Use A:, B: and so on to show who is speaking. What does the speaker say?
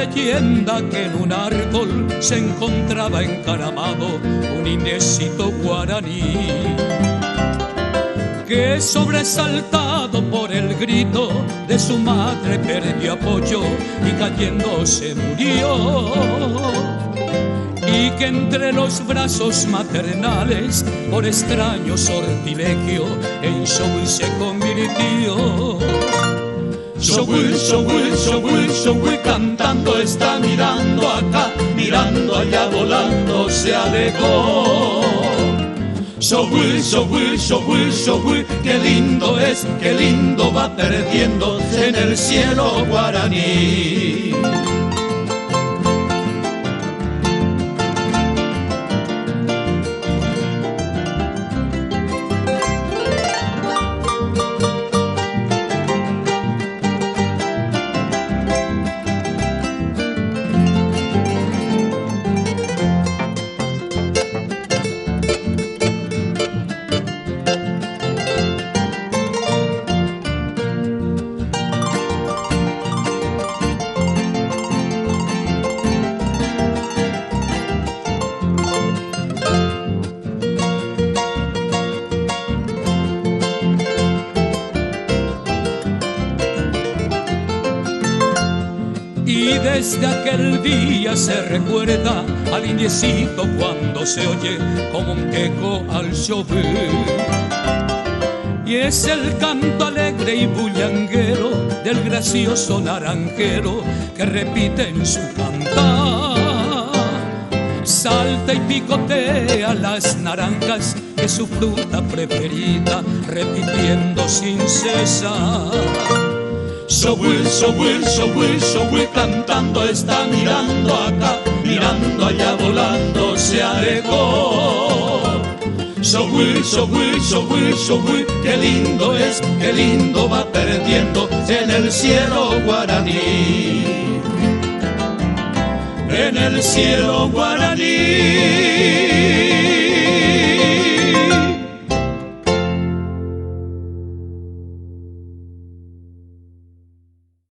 A: leyenda que en un árbol se encontraba encaramado un indiecito guaraní, que sobresaltado por el grito de su madre perdió apoyo y cayendo se murió, y que entre los brazos maternales por extraño sortilegio en Showul se convirtió. Showul, Showul, Showul, Showul cantando está, mirando acá, mirando allá, volando se alejó. Showul, Showul, Showul, Showul, qué lindo es, qué lindo va perdiendo en el cielo guaraní. Y desde aquel día se recuerda al indiecito cuando se oye como un eco al Showul. Y es el canto alegre y bullanguero del gracioso naranjero que repite en su cantar. Salta y picotea las naranjas de su fruta preferida, repitiendo sin cesar. Showul, Showul, Showul, Showul cantando está, mirando acá, mirando allá, volando se alejó. Showul, Showul, Showul, Showul, qué lindo es, qué lindo va perdiendo en el cielo guaraní. En el cielo guaraní.